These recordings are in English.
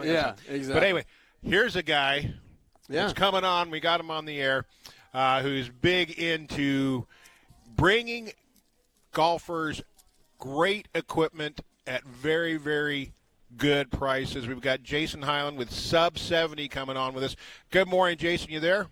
telling Yeah, us. exactly. But anyway, here's a guy that's coming on. We got him on the air, who's big into bringing golfers great equipment at very, very good prices. We've got Jason Hiland with Sub 70 coming on with us. Good morning, Jason. You there?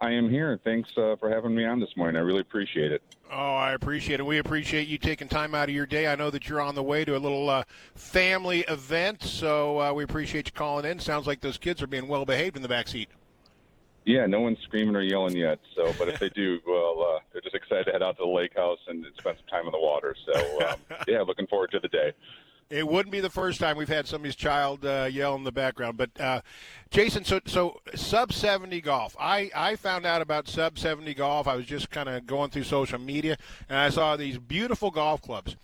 I am here. Thanks for having me on this morning. I really appreciate it. Oh, I appreciate it. We appreciate you taking time out of your day. I know that you're on the way to a little family event, so we appreciate you calling in. Sounds like those kids are being well behaved in the back seat. Yeah, no one's screaming or yelling yet. So, but if they do, well, they're just excited to head out to the lake house and spend some time in the water. So, yeah, looking forward to the day. It wouldn't be the first time we've had somebody's child yell in the background. But, Jason, so Sub 70 Golf. I found out about Sub 70 Golf. I was just kind of going through social media, and I saw these beautiful golf clubs.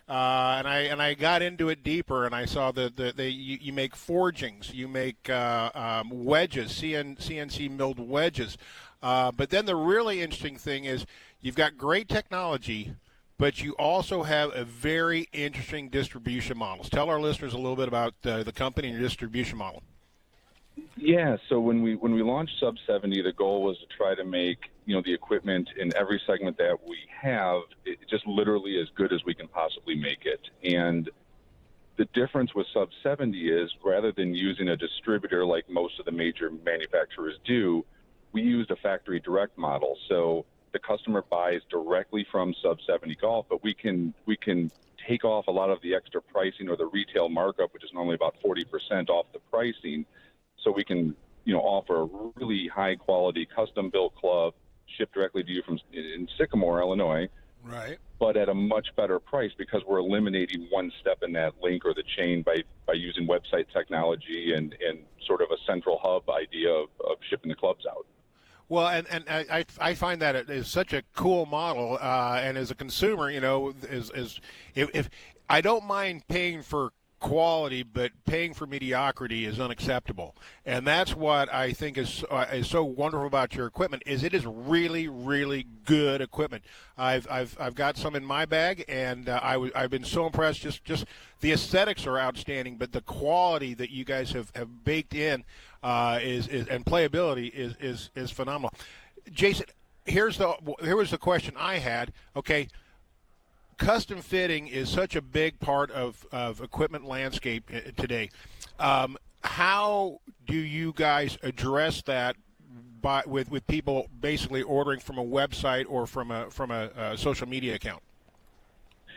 And I got into it deeper, and I saw that you make forgings. You make wedges, CNC milled wedges. But then the really interesting thing is you've got great technology, but you also have a very interesting distribution model. Tell our listeners a little bit about the company and your distribution model. Yeah, so when we launched Sub 70, the goal was to try to make the equipment in every segment that we have just literally as good as we can possibly make it. And the difference with Sub 70 is rather than using a distributor like most of the major manufacturers do, we used a factory direct model. So the customer buys directly from Sub 70 Golf, but we can take off a lot of the extra pricing or the retail markup, which is normally about 40% off the pricing. So we can, offer a really high quality custom built club shipped directly to you in Sycamore, Illinois. Right. But at a much better price because we're eliminating one step in that link or the chain by using website technology and sort of a central hub idea of shipping the clubs out. Well, and I find that it is such a cool model, and as a consumer, if I don't mind paying for quality, but paying for mediocrity is unacceptable, and that's what I think is so wonderful about your equipment. Is it is really, really good equipment. I've got some in my bag, and I've been so impressed. Just the aesthetics are outstanding, but the quality that you guys have baked in is and playability is phenomenal. Jason, here was the question I had. Okay. Custom fitting is such a big part of equipment landscape today. How do you guys address that with people basically ordering from a website or from a social media account?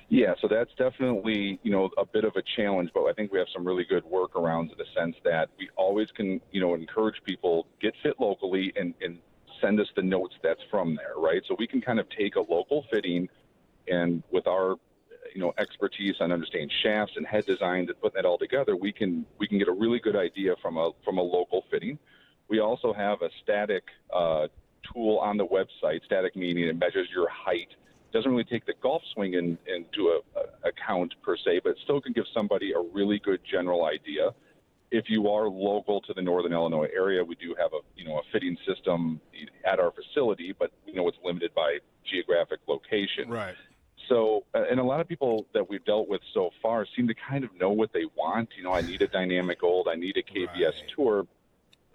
Yeah, so that's definitely, a bit of a challenge, but I think we have some really good workarounds in the sense that we always can, encourage people get fit locally and send us the notes that's from there, right? So we can kind of take a local fitting and with our, expertise on understanding shafts and head designs and putting that all together, we can get a really good idea from a local fitting. We also have a static tool on the website. Static meaning it measures your height. Doesn't really take the golf swing into a count per se, but still can give somebody a really good general idea. If you are local to the Northern Illinois area, we do have a fitting system at our facility, but it's limited by geographic location. Right. So, and a lot of people that we've dealt with so far seem to kind of know what they want. I need a dynamic gold, I need a KBS tour.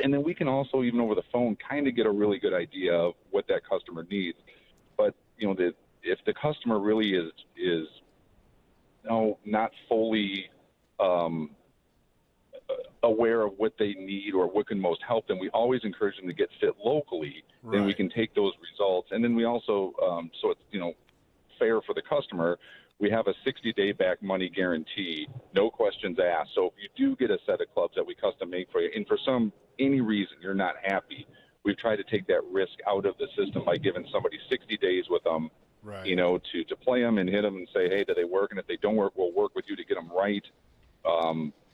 And then we can also, even over the phone, kind of get a really good idea of what that customer needs. But, if the customer really is not fully aware of what they need or what can most help them, we always encourage them to get fit locally. Right. Then we can take those results. And then we also, so it's, fair for the customer, we have a 60-day back money guarantee, no questions asked. So if you do get a set of clubs that we custom make for you, and for any reason you're not happy, we've tried to take that risk out of the system by giving somebody 60 days with them, right. To play them and hit them and say, hey, do they work? And if they don't work, we'll work with you to get them right.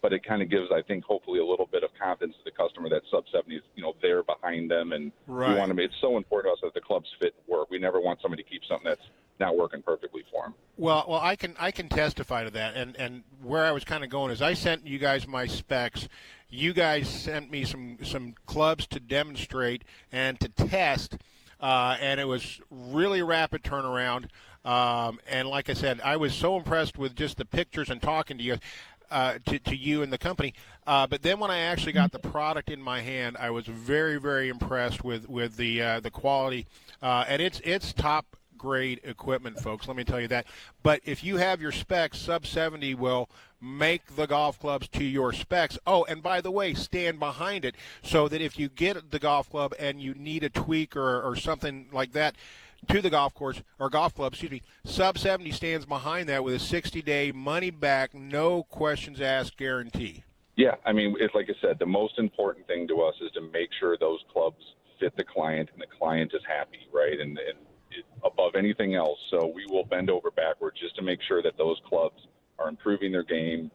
But it kind of gives, I think, hopefully a little bit of confidence to the customer that Sub 70 is, there behind them. And right. We want to make, it's so important to us that the clubs fit and work. We never want somebody to keep something that's not working perfectly for them. Well, I can testify to that. And where I was kind of going is I sent you guys my specs. You guys sent me some clubs to demonstrate and to test, and it was really rapid turnaround. And like I said, I was so impressed with just the pictures and talking to you. to you and the company. But then when I actually got the product in my hand, I was very, very impressed with the quality, and it's top grade equipment, folks. Let me tell you that. But if you have your specs, Sub 70 will make the golf clubs to your specs. Oh, and by the way, stand behind it so that if you get the golf club and you need a tweak or something like that to the golf course or golf club, Sub 70 stands behind that with a 60-day money back, no questions asked guarantee. Yeah, I mean, it's like I said, the most important thing to us is to make sure those clubs fit the client and the client is happy, right? And above anything else. So we will bend over backwards just to make sure that those clubs are improving their game,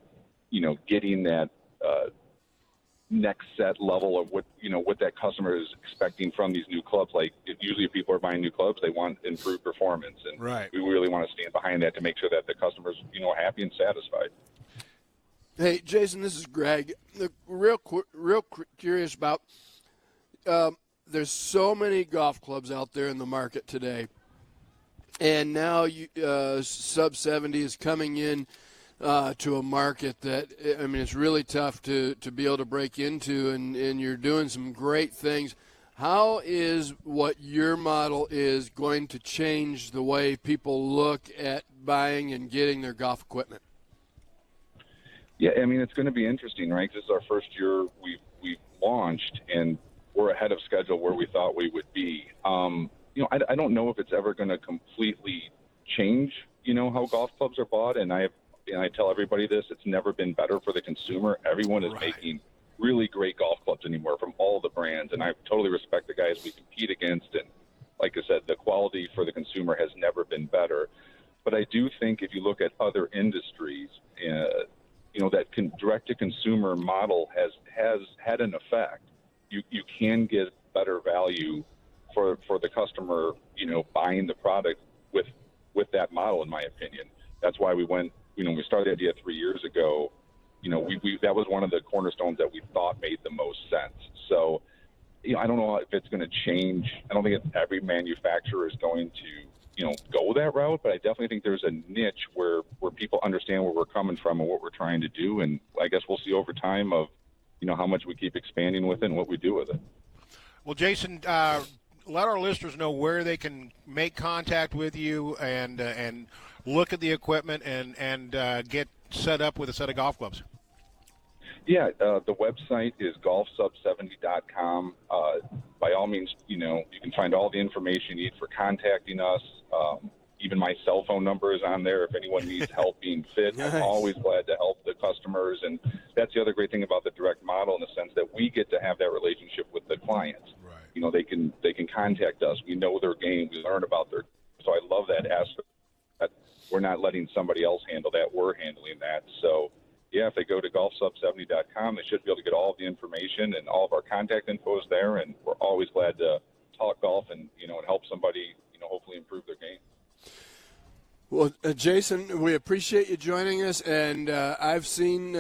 getting that next set level of what that customer is expecting from these new clubs. Like usually if people are buying new clubs, they want improved performance. And right. We really want to stand behind that to make sure that the customer's, happy and satisfied. Hey, Jason, this is Greg. Real curious about there's so many golf clubs out there in the market today, and now Sub 70 is coming in to a market that, I mean, it's really tough to be able to break into, and you're doing some great things. How is what your model is going to change the way people look at buying and getting their golf equipment? Yeah, I mean, it's going to be interesting, right? This is our first year we've launched, and we're ahead of schedule where we thought we would be. I don't know if it's ever going to completely change, how golf clubs are bought. And I tell everybody this, it's never been better for the consumer. Everyone is making really great golf clubs anymore from all the brands. And I totally respect the guys we compete against. And like I said, the quality for the consumer has never been better. But I do think if you look at other industries, that direct-to-consumer model has had an effect. You can get better value for the customer, buying the product with that model, in my opinion. That's why we went, we started the idea 3 years ago, that was one of the cornerstones that we thought made the most sense. So, I don't know if it's going to change. I don't think every manufacturer is going to, go that route, but I definitely think there's a niche where people understand where we're coming from and what we're trying to do. And I guess we'll see over time of, how much we keep expanding with it and what we do with it. Well, Jason, let our listeners know where they can make contact with you and look at the equipment and get set up with a set of golf clubs. Yeah, the website is golfsub70.com. By all means, you can find all the information you need for contacting us. Even my cell phone number is on there if anyone needs help being fit. Nice. I'm always glad to help the customers. And that's the other great thing about the direct model, in the sense that we get to have that relationship with the clients. Right. They can contact us. We know their game. We learn about their. So I love that aspect. That we're not letting somebody else handle that. We're handling that. So, yeah, if they go to golfsub70.com, they should be able to get all of the information, and all of our contact info is there. And we're always glad to talk golf and and help somebody hopefully improve their game. Well, Jason, we appreciate you joining us, and I've seen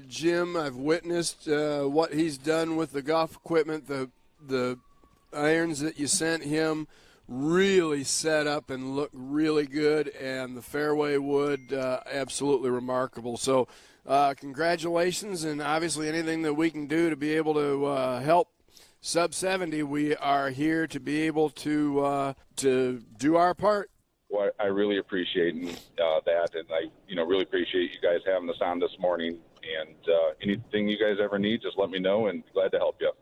Jim. I've witnessed what he's done with the golf equipment. The irons that you sent him really set up and look really good, and the fairway wood absolutely remarkable. So congratulations, and obviously anything that we can do to be able to help Sub 70, we are here to be able to do our part. Well, I really appreciate that, and I really appreciate you guys having us on this morning. And anything you guys ever need, just let me know, and glad to help you.